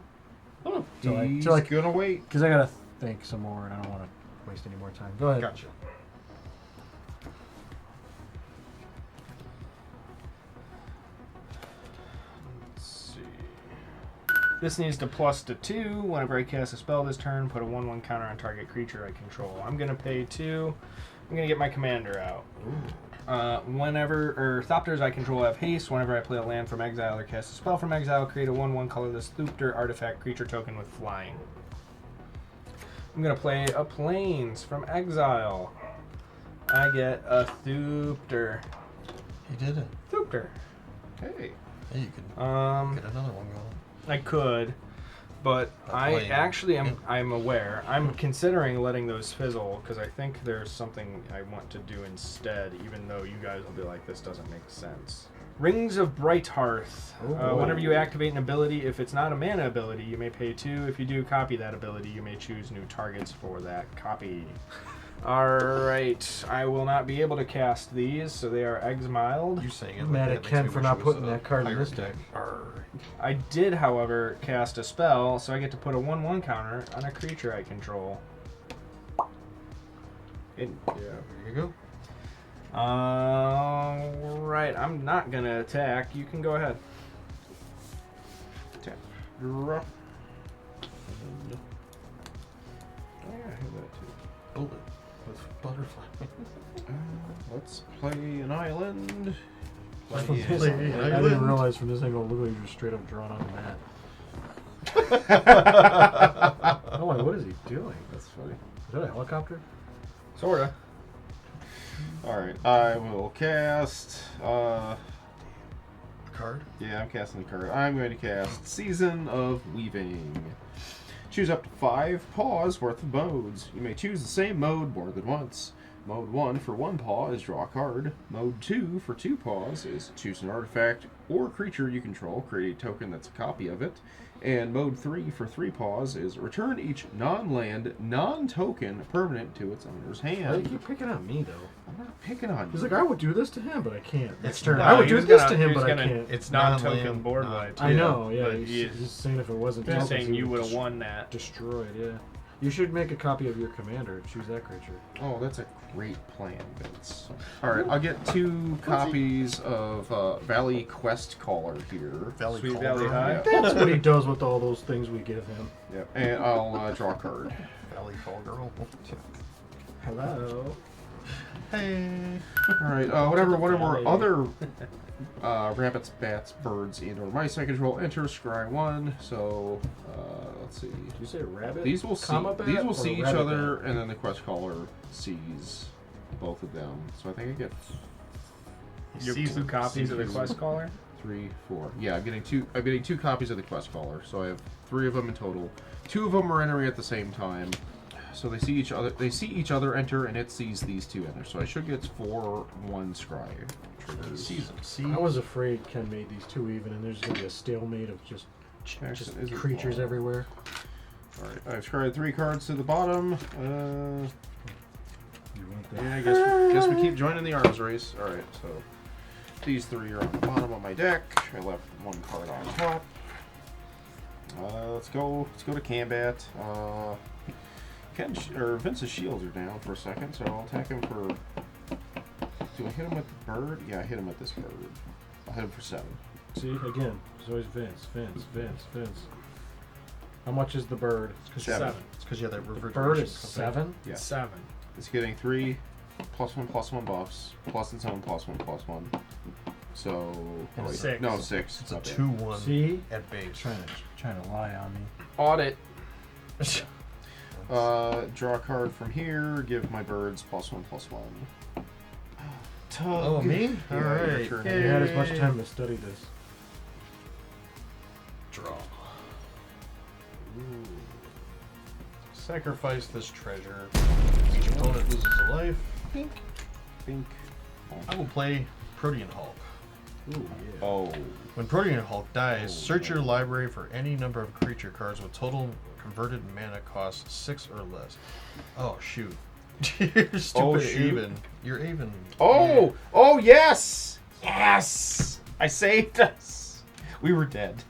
He's till I- gonna wait. Because I gotta think some more and I don't want to waste any more time. Go ahead. Gotcha. Let's see. This needs to +2. Whenever I cast a spell this turn, put a 1/1 counter on target creature I control. I'm gonna pay 2. I'm gonna get my commander out. Whenever Thopters I control have haste. Whenever I play a land from exile or cast a spell from exile, create a 1/1 colorless Thopter artifact creature token with flying. I'm gonna play a Plains from exile. I get a Thopter. He did it. Thopter. Hey. Hey, you could get another one going. I could, but I actually I'm aware. I'm considering letting those fizzle because I think there's something I want to do instead, even though you guys will be like, this doesn't make sense. Rings of Bright Hearth. Whenever you activate an ability, if it's not a mana ability, you may pay 2. If you do copy that ability, you may choose new targets for that copy. Alright, I will not be able to cast these, so they are exiled. You saying it? I'm mad that at makes Ken me for wish not it was putting a that card in pirate this deck. I did, however, cast a spell, so I get to put a 1/1 counter on a creature I control. Yeah, there you go. Alright, I'm not gonna attack. You can go ahead. Tap. Draw. Oh yeah, I have that too. Build it with butterfly. Let's play an island. I didn't realize from this angle, it looked like you were straight up drawn on the mat. Oh, what is he doing? That's funny. Is that a helicopter? Sorta. Alright, I will cast. A card? Yeah, I'm casting the card. I'm going to cast Season of Weaving. Choose up to 5 paws worth of modes. You may choose the same mode more than once. Mode 1 for 1 paw is draw a card. Mode 2 for 2 paws is choose an artifact or creature you control, create a token that's a copy of it. And mode 3 for 3 paws is return each non-land, non-token permanent to its owner's Why do you hand. keep picking on me, though? I'm not picking on He's you. like, I would do this to him, but I can't. It's turn. no, I would he do was this gonna- to he him, was but I gonna- can't. It's non-token non-land, board non- wipe. I know, yeah. but He's just saying if it wasn't He's tokens, saying he you would just have won that. destroyed, yeah. You should make a copy of your commander. Choose that creature. Oh, that's a great plan, Vince. Alright, I'll get 2 copies of Valley Quest Caller here. Valley Sweet Cauldron. Valley High. Yeah. That's what he does with all those things we give him. Yep. And I'll draw a card. Valley Call Girl. Hello. Hey. Alright, whatever other rabbits, bats, birds, and or mice I control enter scry 1. So let's see. Did you say rabbit? These will see comma bat, these will or see each rabbit other, bat? and then the quest caller sees both of them. So I think I get You have 2 copies of the quest caller? 3, 4. Yeah, I'm getting 2 copies of the quest caller. So I have 3 of them in total. 2 of them are entering at the same time. So they see each other. They see each other enter, and it sees these 2 enter. So I should get 4/1 scry. Sees them. See? I was afraid Ken made these 2 even, and there's gonna be a stalemate of just Is it creatures long? everywhere. All right, I've scryed 3 cards to the bottom. You want that? Yeah, I guess we keep joining the arms race. All right, so these 3 are on the bottom of my deck. I left 1 card on top. Let's go to combat. Vince's shields are down for a second, so I'll attack him for. Do I hit him with the bird? Yeah, I hit him with this bird. I'll hit him for 7. See, again, it's always Vince. How much is the bird? 7. It's because you have that The reverberation. bird is coming. 7? Yeah. 7. It's getting 3 +1/+1 buffs, plus its own +1/+1. So And wait, six. No, 6. It's a Not bad. 2-1 See? at base. Trying to lie on me. Audit. Draw a card from here. Give my birds +1/+1. Tug. Oh, me? Yeah, All your right. turn. You had as much time to study this. Draw. Ooh. Sacrifice this treasure. Each opponent loses a life. Bink. Bink. I will play Protean Hulk. Ooh, yeah. Oh. When Protean Hulk dies, Oh, search your no. library for any number of creature cards with total converted mana cost 6 or less. Oh, shoot. You're stupid Oh, shoot. Aven. You're Aven. Oh! Oh, yes! Yes! I saved us. We were dead.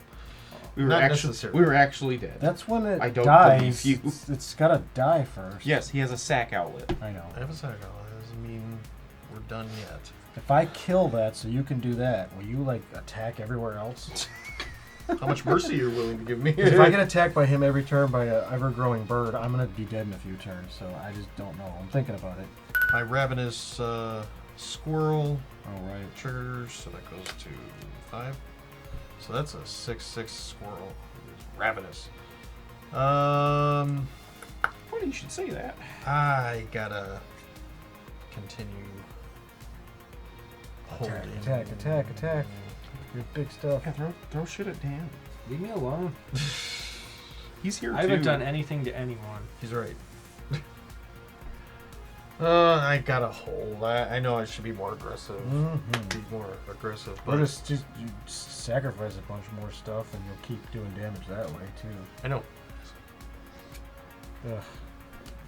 We were Not actually necessary. we were actually dead. That's when it I don't dies. believe you. It's gotta die first. Yes, he has a sack outlet. I know. I have a second. That doesn't mean we're done yet. If I kill that so you can do that, will you, like, attack everywhere else? How much mercy you're willing to give me? If I get attacked by him every turn by a ever-growing bird, I'm gonna be dead in a few turns, so I just don't know. I'm thinking about it. My ravenous squirrel All right. triggers, so that goes to 5. So that's a 6/6 squirrel. It's ravenous. Funny you should say that. I gotta continue holding. Attack. Your big stuff. Yeah, throw shit at Dan. Leave me alone. He's here I too. haven't done anything to anyone. He's right. I gotta hold. I know I should be more aggressive. Be more aggressive, Or but just you sacrifice a bunch more stuff and you'll keep doing damage that way, too. I know. Ugh.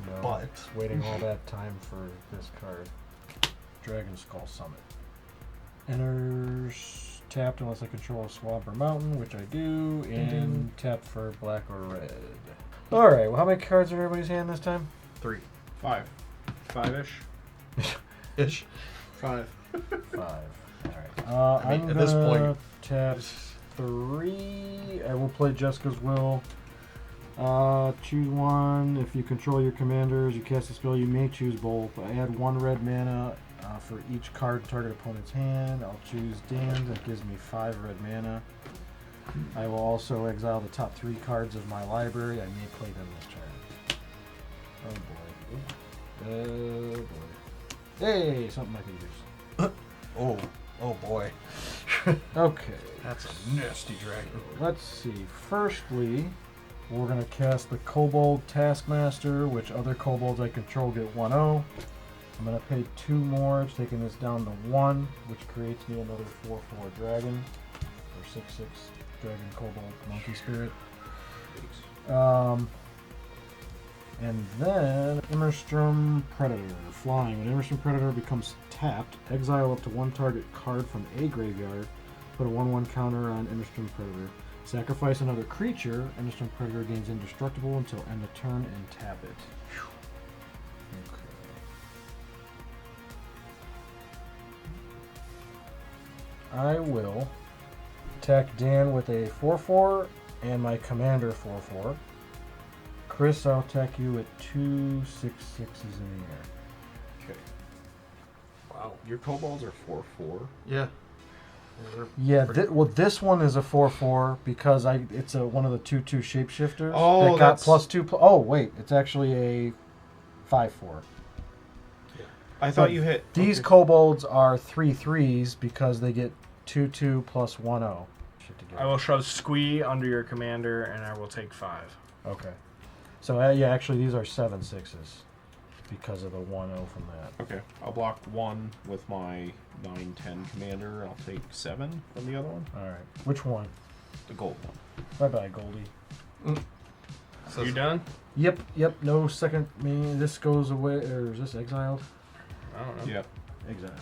No. But Waiting all that time for this card. Dragon Skull Summit. Enters tapped unless I control a swamp or mountain, which I do, and tapped for black or red. Alright, well, how many cards are in everybody's hand this time? 3 5. 5-ish. ish. 5. 5. Alright. I mean, I'm at this gonna point- tap 3. I will play Jessica's Will. Choose one. If you control your commanders, you cast a spell, you may choose both. I add 1 red mana for each card in target opponent's hand. I'll choose Dan's. That gives me 5 red mana. I will also exile the top 3 cards of my library. I may play them this turn. Oh boy. Oh boy. Hey, something I can use. Oh boy. Okay. That's a nasty dragon. Let's see. Firstly, we're going to cast the Kobold Taskmaster, which other kobolds I control get 1/0. I'm going to pay 2 more, taking this down to 1, which creates me another 4/4 dragon, or 6/6 dragon kobold monkey spirit. And then Immerstrom Predator, flying. When Immerstrom Predator becomes tapped, exile up to 1 target card from a graveyard. Put a 1/1 counter on Immerstrom Predator. Sacrifice another creature. Immerstrom Predator gains indestructible until end of turn and tap it. Okay. I will attack Dan with a 4/4 and my commander 4/4. Chris, I'll attack you at 2 6/6s in the air. Okay. Wow. Your kobolds are 4/4. Yeah. Yeah, this one is a 4/4 because it's one of the 2/2 shapeshifters. Oh, that got that's- +2. Oh wait, it's actually a 5/4. I thought But you hit These okay. kobolds are 3/3s because they get 2/2 plus 1/0. Shit together. I will shove Squee under your commander, and I will take 5. Okay. So yeah, actually these are 7/6s because of the 1/0 from that. Okay, I'll block 1 with my 9/10 commander. I'll take 7 from the other one. All right. Which one? The gold one. Bye bye, Goldie. So You done? Yep. No second. This goes away, or is this exiled? I don't know. Yep. Exiled.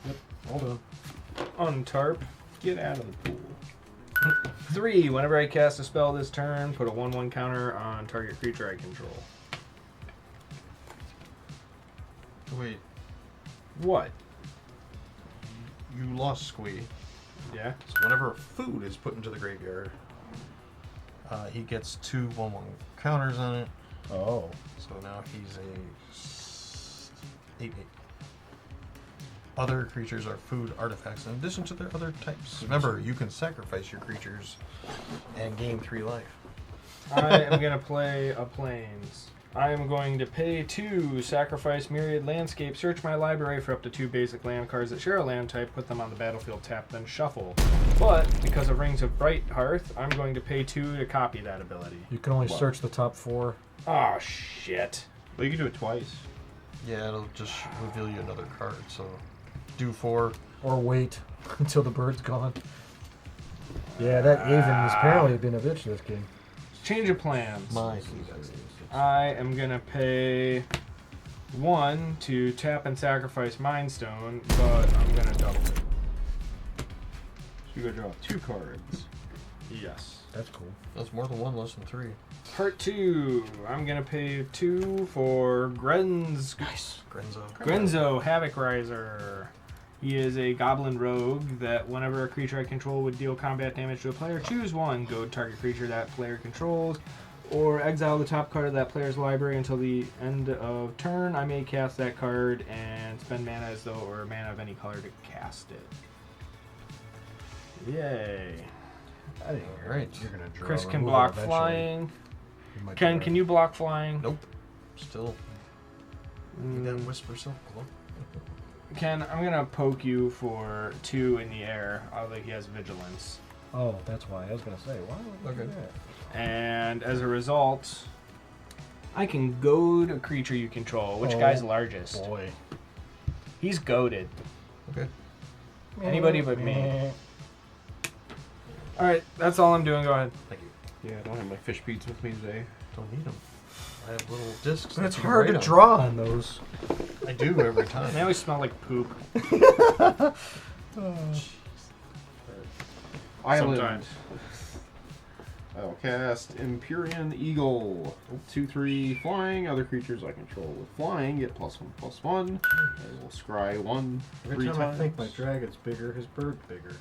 Yep. Hold on. Untarp. Get out of the pool. 3. Whenever I cast a spell this turn, put a 1/1 counter on target creature I control. Wait, What? you lost Squee. Yeah? So whenever food is put into the graveyard, he gets 2 1/1 counters on it. Oh. So now he's a 8/8. Other creatures are food artifacts in addition to their other types. Remember, you can sacrifice your creatures and gain 3 life. I am going to play a Plains. I am going to pay 2, sacrifice Myriad Landscape, search my library for up to 2 basic land cards that share a land type, put them on the battlefield, tap, then shuffle. But, because of Rings of Bright Hearth, I'm going to pay 2 to copy that ability. You can only search the top 4. Oh, shit. Well, you can do it twice. Yeah, it'll just reveal you another card, so do 4. Or wait until the bird's gone. Yeah, that Avon has apparently been a bitch this game. Change of plans. Mine. I am going to pay 1 to tap and sacrifice Mind Stone, but I'm going to double it. So you go draw 2 cards. Yes. That's cool. That's more than 1, less than 3. Part 2. I'm going to pay 2 for Grenzo. Grenzo, Havoc Riser. He is a goblin rogue that whenever a creature I control would deal combat damage to a player, choose 1, go to target creature that player controls, or exile the top card of that player's library until the end of turn. I may cast that card and spend mana as though it were mana of any color to cast it. Yay. I think Alright. you're gonna draw Chris can removal block eventually. flying. You might Ken, draw- can you block flying? Nope. Still. Mm. That whisper so cool. Ken, I'm going to poke you for 2 in the air, although he has vigilance. Oh, that's why. I was gonna say, why would you do that? And as a result, I can goad a creature you control. Which guy's largest? Boy. He's goaded. Okay. Anybody but me. Alright, that's all I'm doing. Go ahead. Thank you. Yeah, I don't have my fish beads with me today. Don't need them. I have little discs. But it's that you hard to write on. draw on those. I do every time. They always smell like poop. Island. Sometimes. I'll cast Empyrean Eagle. 2/3 flying. Other creatures I control with flying get +1/+1. I will scry 1 Every 3 time times. I think my dragon's bigger, his bird's bigger.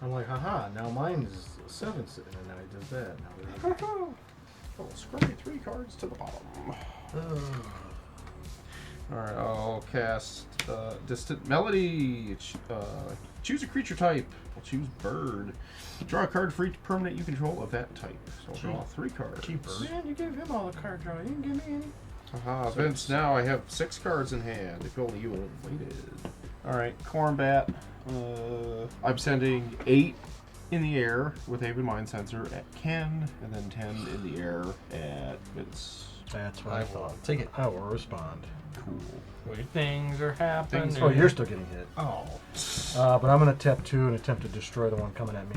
I'm like, haha, now mine is 7 sitting, and then he does that. Now I will scry 3 cards to the bottom. Alright, I'll cast Distant Melody. Choose a creature type. I'll choose Bird. Draw a card for each permanent you control of that type. So I'll draw 3 cards. Cheaper. man, you gave him all the card draw. You didn't give me any. Haha, Vince, now I have 6 cards in hand. If only you would have waited. Alright, Cornbat. I'm sending 8 in the air with Haven Mind Sensor at Ken, and then 10 in the air at Vince. That's what I thought. Take it. I will respond. Cool. Things are happening. Oh, you're still getting hit. Oh. But I'm going to tap 2 and attempt to destroy the one coming at me.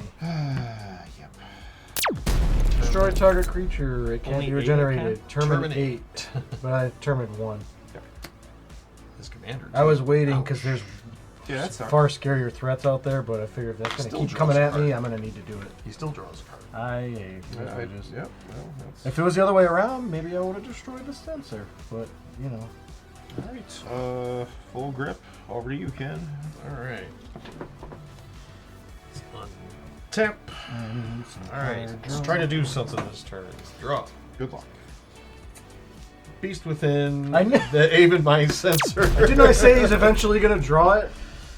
Yep. Destroy target creature. It can't Only be 8 regenerated. Terminate 8. Terminate. But I determined 1. His commander. I was waiting Ouch. because there's Yeah, that's far scarier threats out there, but I figure if that's going to Still keep draws coming a at me, card. I'm going to need to do it. He still draws a card. Yep, well, that's... If it was the other way around, maybe I would have destroyed the sensor. But, you know. Alright, full grip. Over to you, Ken. Alright. Tap. Alright. Let's try to do something this turn. Draw. Good luck. Beast within I knew- the Avon Mind Sensor. Didn't I say he's eventually going to draw it?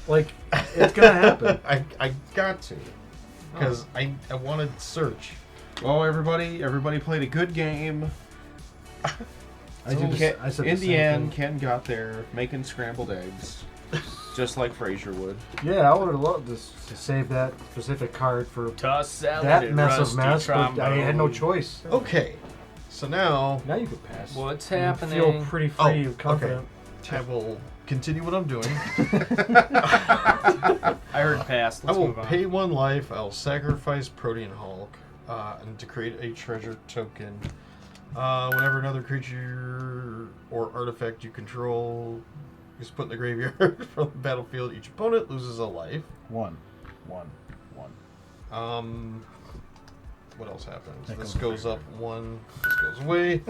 Like, it's going to happen. I got to. Because I wanted search. Well, everybody played a good game. I did Ken, I said in the the same end, thing. Ken got there making scrambled eggs, just like Frazier would. Yeah, I would have loved to save that specific card for Toss salad that and mess of rusty mess, but I had no trombone. choice. Okay. So now Now you could pass. What's You happening? feel pretty free Oh, and confident. I will continue what I'm doing. I heard pass. I Let's will move on. pay 1 life. I'll sacrifice Protean Hulk and to create a treasure token. Whenever another creature or artifact you control is put in the graveyard from the battlefield, each opponent loses a life. One. What else happens? That This goes goes up 1. This goes away.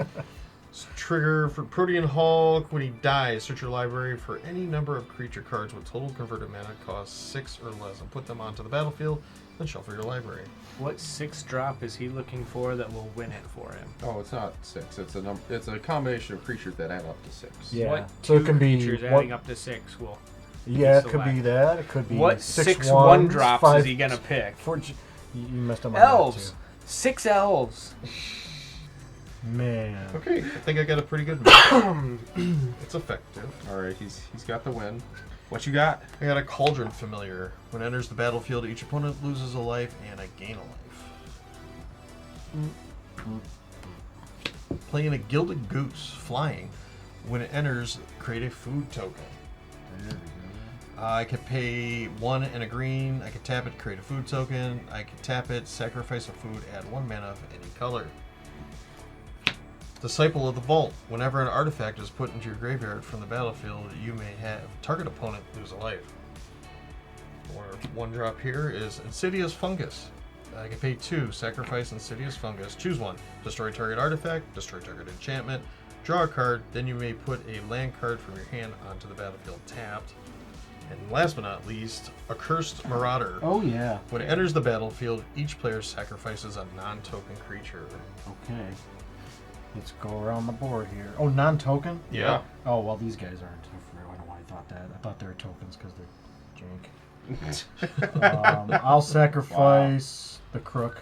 Trigger for Protean Hulk. When he dies, search your library for any number of creature cards with total converted mana cost 6 or less and put them onto the battlefield, then shuffle your library. What 6-drop is he looking for that will win it for him? Oh, it's not 6. It's a number. It's a combination of creatures that add up to 6. Yeah. What So it two can be creatures what- adding up to 6 will... Yeah, it You could be select. that. It could be What 6 six ones, one drops 5 is he gonna pick? You messed up my math, Elves. too. 6 elves. Man. Okay, I think I got a pretty good match. It's effective. All right, he's got the win. What you got? I got a Cauldron Familiar. When it enters the battlefield, each opponent loses a life and I gain a life. Playing a Gilded Goose, flying. When it enters, create a food token. I could pay 1 and a green. I could tap it, create a food token. I could tap it, sacrifice a food, add 1 mana of any color. Disciple of the Vault. Whenever an artifact is put into your graveyard from the battlefield, you may have target opponent lose a life. Or 1 drop here is Insidious Fungus. I can pay 2, sacrifice Insidious Fungus. Choose 1. Destroy target artifact, destroy target enchantment, draw a card, then you may put a land card from your hand onto the battlefield tapped. And last but not least, Accursed Marauder. Oh, yeah. When it enters the battlefield, each player sacrifices a non-token creature. Okay. Let's go around the board here. Oh, non-token? Yeah. Oh, well, these guys aren't. I don't know why I thought that. I thought they were tokens because they're jank. I'll sacrifice the Crook.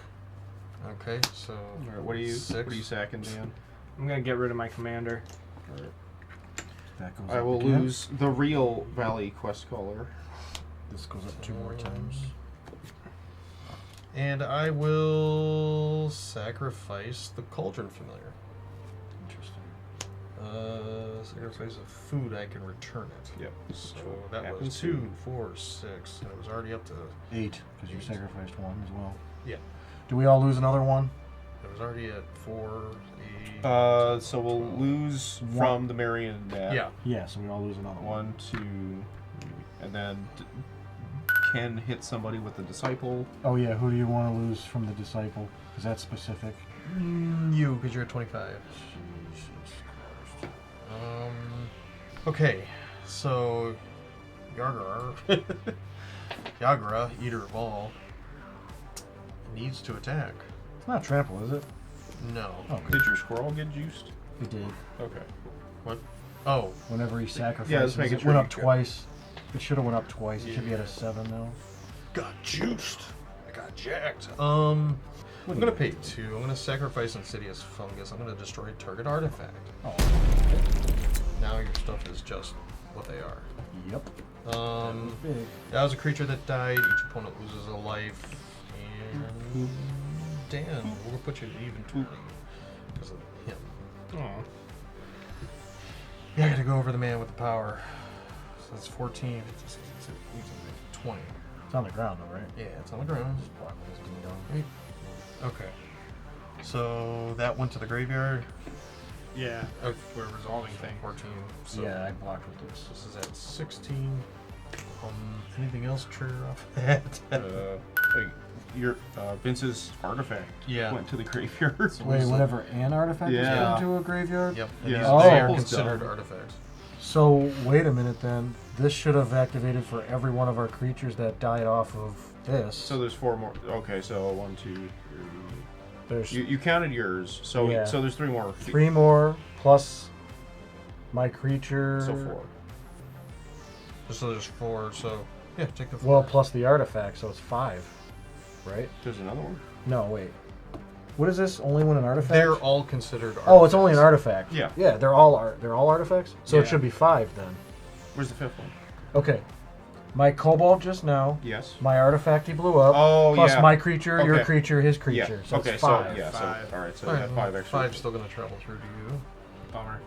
Okay, so All right, what are you 6. sacking, Dan? I'm gonna get rid of my commander. That goes I up will again. lose the real Valley Quest Caller. This goes up 2 more times. And I will sacrifice the Cauldron Familiar. Interesting. Sacrifice of food, I can return it. Yep. So that was Happens 2, to- 4, 6, and it was already up to 8, because you sacrificed 1 as well. yeah. Do we all lose another one? It was already at 4, 8. So we'll lose from the Marionette. Yeah. Yeah, so we all lose another one. 1, 2, and then can hit somebody with the Disciple. Oh, yeah, who do you want to lose from the Disciple? Is that specific? You, because you're at 25. Jesus Christ. Okay, so Ygra, Ygra, Eater of All, needs to attack. It's not trample, is it? No. Oh, good. Did your squirrel get juiced? It did. Okay. What? Oh, Whenever he sacrifices, Yeah, just making it sure went you up twice. It should have went up twice. It should be at a 7 now. got juiced. I got jacked. I'm gonna pay 2. I'm gonna sacrifice Insidious Fungus. I'm gonna destroy target artifact. Oh. Now your stuff is just what they are. Yep. That Big. was a creature that died. Each opponent loses a life. And Dan, we'll put you in even 20 because of him. Oh. Yeah, I gotta go over the man with the power. So that's 14. It's 20. It's on the ground, though, right? Yeah, it's on the ground. Just block this ding dong. Right. Okay. So that went to the graveyard. Yeah. We're resolving thing. 14. So Yeah, I blocked with this. this is at 16. Anything else trigger off that? Like your Vince's artifact Yeah. went to the graveyard. Wait, whenever an artifact is Yeah. put into a graveyard? Yep. Yeah. These, Oh. they are Almost considered done. artifacts. So, wait a minute then. This should have activated for every one of our creatures that died off of this. So there's 4 more. Okay, so 1, 2, 3. There's You counted yours. So Yeah. so there's 3 more. 3 more plus my creature. So 4. So there's 4. So yeah, take the 4. Well, plus the artifact, so it's 5. Right? There's another one. No, wait. What is this? Only when an artifact? They're all considered artifacts. Oh, it's only an artifact. Yeah. Yeah, they're all artifacts. So Yeah. it should be 5 then. Where's the 5th one? Okay. My kobold just now. Yes. My artifact he blew up. Oh plus yeah. my creature, your Okay. creature, his creature. Yeah. So Okay. it's 5. So yeah. 5. So all right. So All you right, have 5 extra. 5's still gonna travel through to you. Bummer.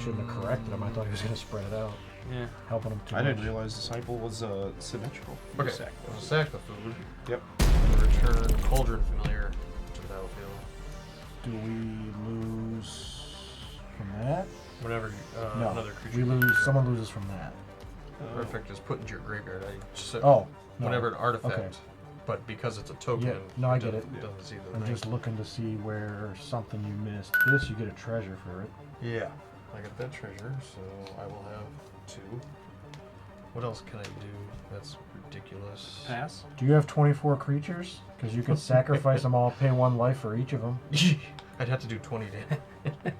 Shouldn't have corrected him. I thought he was going to spread it out. Yeah. Helping him too I didn't much. realize Disciple was symmetrical. Okay. Sack. I'll sack the food. Yep. Return Cauldron Familiar to the battlefield. Do we lose from that? Whenever No. another creature. We lose. Someone loses from that. Artifact is put into your graveyard. I just, Oh. No. whenever an artifact, Okay. but because it's a token, Yeah, no, I get doesn't- it. doesn't see the I'm thing. just looking to see where something you missed. This, you get a treasure for it. Yeah, I got that treasure, so I will have 2. What else can I do? That's ridiculous. Pass. Do you have 24 creatures? Because you can sacrifice them all, pay 1 life for each of them. I'd have to do 20 damage.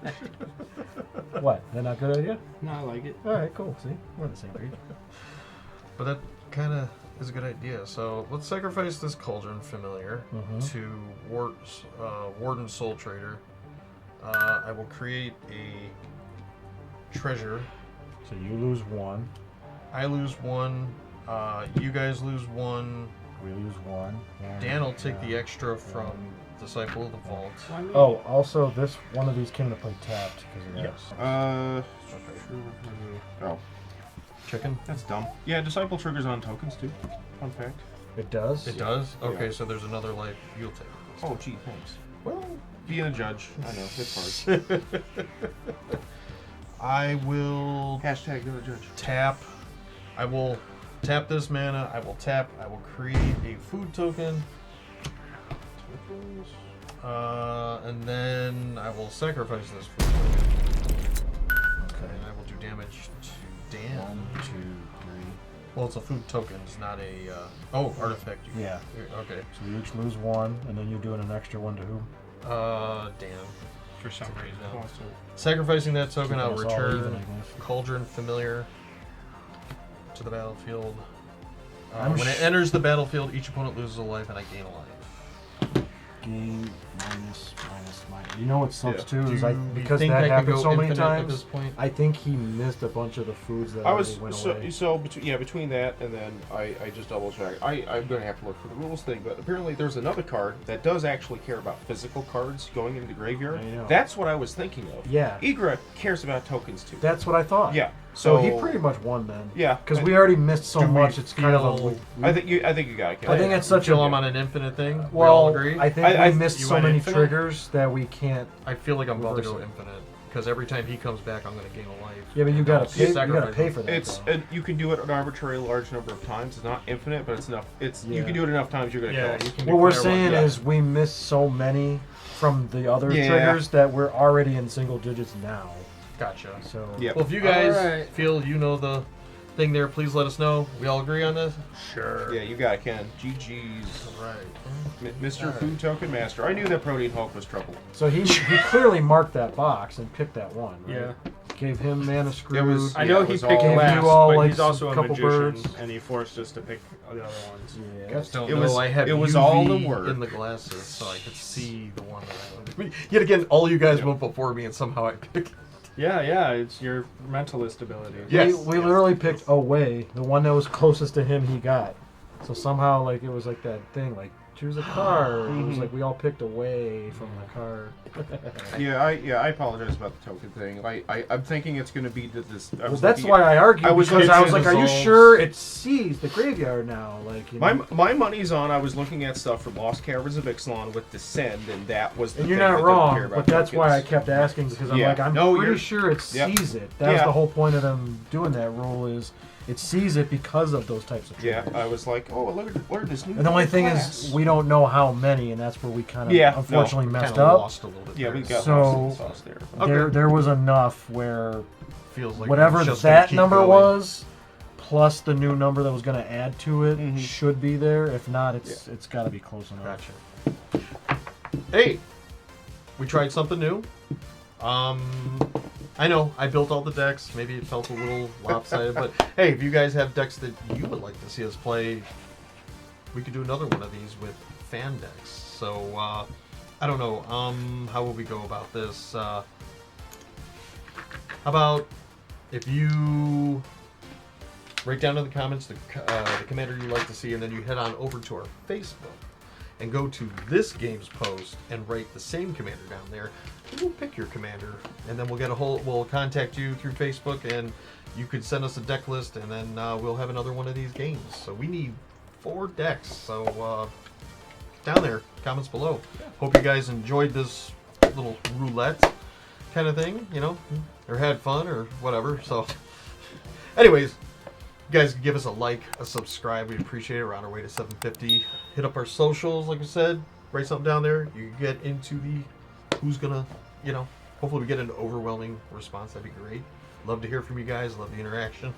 What? That not a good idea? No, I like it. All right, cool. See, we're on the same page. But that kind of is a good idea. So let's sacrifice this Cauldron Familiar to Warden Soul Trader. I will create a treasure. So you lose 1. I lose 1. You guys lose 1. We lose 1. And, Dan will take the extra from Disciple of the Vault. Oh, also, this one of these came into play tapped because of that. Yes. Oh, Chicken? that's dumb. Yeah, Disciple triggers on tokens too. Fun fact. It does? It does? Okay, Yeah. so there's another life you'll take. Oh, gee, thanks. Well, Being a judge, I know, it's hard. I will Hashtag not a judge. tap. I will tap this mana. I will tap. I will create a food token. And then I will sacrifice this food token. Okay. And I will do damage to Dan. 1, 2, 3. Well, it's a food token. It's not a... artifact. Yeah. Okay. So we each lose 1, and then you're doing an extra 1 to who? Dan. For some reason. No. Sacrificing that token, I'll Keeping us all even, return I guess. Cauldron Familiar to the battlefield. I'm When it enters the battlefield, each opponent loses a life and I gain a life. Gain minus. You know what sucks too is Do you because think that I could happened go so many infinite at times. this point? I think he missed a bunch of the foods that I was already went away. so between that and then I just double checked. I'm gonna have to look for the rules thing, but apparently there's another card that does actually care about physical cards going into the graveyard. I know. That's what I was thinking of. Yeah. Ygra cares about tokens too. That's what I thought. Yeah. So he pretty much won then. Yeah. Because we already missed so Do we much. It's kind of feel- a. I think you got it. I think it's such Feel a. I'm on an infinite thing. We all Well, agree. I think I we missed you so went many infinite? triggers that we can't. I feel like I'm about to Reverse go it. infinite because every time he comes back, I'm going to gain a life. Yeah, but you And gotta I'll pay. You gotta sacrifice pay him. for that. It's though. you can do it an arbitrary large number of times. It's not infinite, but it's enough. It's you Yeah. can do it enough times. You're gonna Yeah, kill you us. can What we're declare one. saying yeah. is we missed so many from the other Yeah. triggers that we're already in single digits now. Gotcha. So Yeah. Well, if you guys Alright. feel you know the thing there, please let us know. We all agree on this? Sure. Yeah, you got it, Ken. GG's. Right. Mr. Food Token Master. I knew that Protein Hulk was trouble. So he clearly marked that box and picked that one. Right? Yeah. Gave him mana screwed. It was- I know it he was picked all- last, Gave you all, but like, he's also a couple magician, birds. and he forced us to pick the other ones. Yeah. Guys don't It know was- I have it was UV all the work. in the glasses, so I could see the one that I wanted. Yet again, all you guys went before me, and somehow I picked. Yeah, it's your mentalist ability. Yes. We literally picked away the one that was closest to him. He got. So somehow, like it was like that thing, like choose a card. It was like we all picked away from the card. Yeah, I apologize about the token thing. I'm thinking it's gonna be this. I Well, was that's looking why at- I argued I was because looking I at was like, "Are you dissolves. sure it sees the graveyard now?" Like, you know? my money's on. I was looking at stuff from Lost Caverns of Ixalan with Descend, and that was. The And you're thing not that didn't care wrong, about but that's why I tokens. kept asking because I'm Yeah. like, I'm No, pretty you're- sure it Yep. sees it. That's Yeah. the whole point of them doing that rule is it sees it because of those types of Yeah, triggers. I was like, oh, look at this new. And the only thing class. is, we don't know how many, and that's where we kind of Yeah, no, unfortunately messed Kinda up. lost a little bit. Yeah, there. we got So- lost in the sauce there. There was enough where feels like whatever it's just gonna that keep number going. was, plus the new number that was going to add to it, Mhm. should be there. If not, it's got to be close enough. Gotcha. Hey, we tried something new. I know I built all the decks. Maybe it felt a little lopsided, but hey, if you guys have decks that you would like to see us play, we could do another one of these with fan decks. So I don't know. How will we go about this? How about if you write down in the comments the commander you'd like to see, and then you head on over to our Facebook and go to this game's post and write the same commander down there. And we'll pick your commander, and then we'll contact you through Facebook, and you could send us a deck list, and then we'll have another one of these games. So we need 4 decks. So down there, comments below. Hope you guys enjoyed this little roulette kind of thing, you know, or had fun or whatever. So anyways, you guys can give us a like, a subscribe. We'd appreciate it. We're on our way to 750. Hit up our socials, like I said. Write something down there. You can get into the who's gonna, you know, hopefully we get an overwhelming response. That'd be great. Love to hear from you guys. Love the interaction.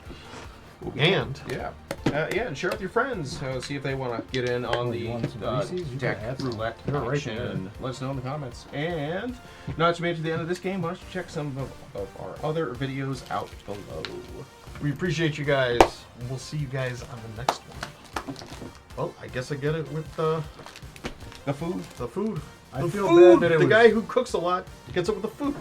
And Yeah. Yeah, and share with your friends. See if they want to get in on you the want some Reese's? You deck gotta add some. roulette They're right action. there. Let us know in the comments. And now that you made it to the end of this game, why don't you check some of our other videos out below. We appreciate you guys. We'll see you guys on the next one. Well, I guess I get it with The food. the food. I The feel food. bad that it the was- guy who cooks a lot gets it with the food.